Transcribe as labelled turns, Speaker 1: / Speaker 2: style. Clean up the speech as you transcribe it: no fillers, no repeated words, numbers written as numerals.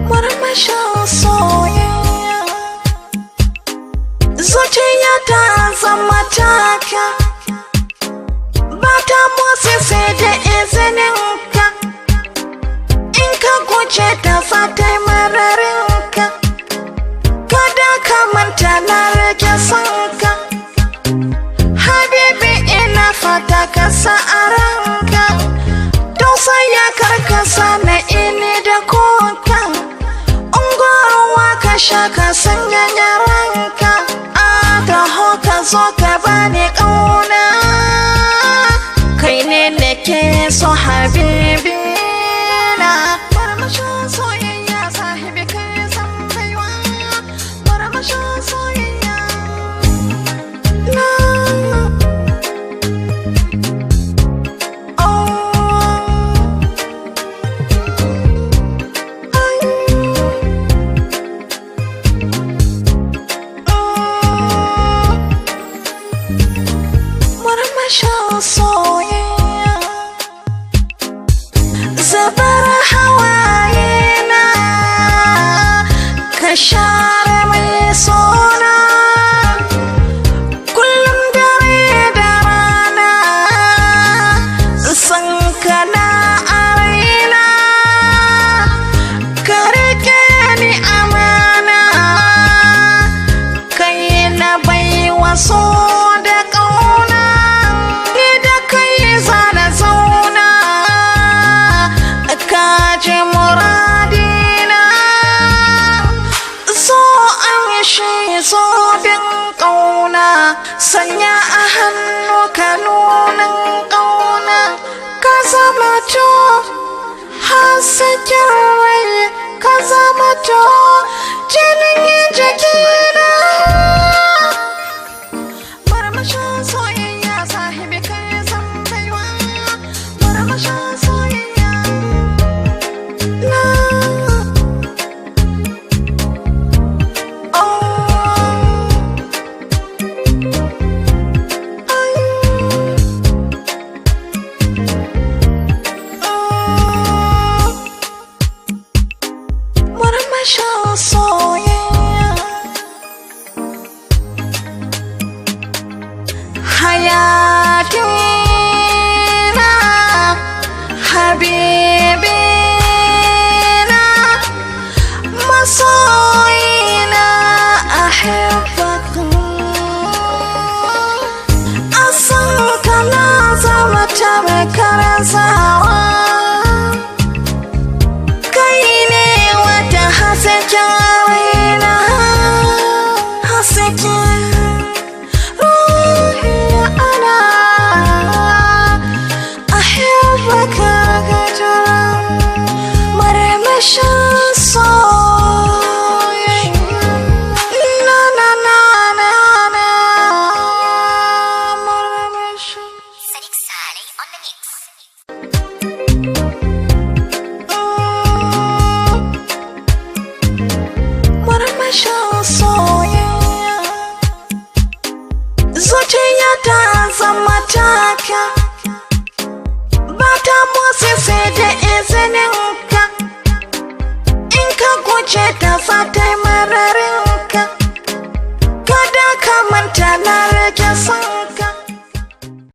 Speaker 1: Murmushin soyayya, zuciya ta zama taka, ba ta motsi sai da izininka. In ka guje ta za ta yi mararinka, kada ka manta na rage sonka. Habibi ina fata ka sa a ranka, tausaya karkasa na ini da koka. Ungwarwa ka sha ka sanya ranka, a taho ka zo ka bani ƙauna. Kai ne nake so habibi na, murmushin soyayya sahibi kai san baiwa. Murmushin soyayya na, murmushin soyayya, zubar hawaye na ka share mai sona. Kullum dare da rana san ka na a raina, ka rike ni amana, kai na baiwa so da ƙauna. Ni da kai zana zauna, ka ji muradina. Zo an shi zo bin ƙauna, sanya a hannu ka nunin ƙauna. Ka zama to hasken rai, ka zama to jinin jikina. Murmushin soyayya sahibi kai san baiwa. Murmushin soyayya na, murmushin soyayya, hayatina, habibina, masoyina, ahibbaka. Asanka na zama tabakar zawa, kai ne wata hasken raina, hasken ruhi ana. Ahibbaka gajara, murmushin soyayya na na na na na, murmushin murmushin soyayya, zuciya ta zama taka, ba ta motsi sai da izininka. In ka guje ta za ta yi mararin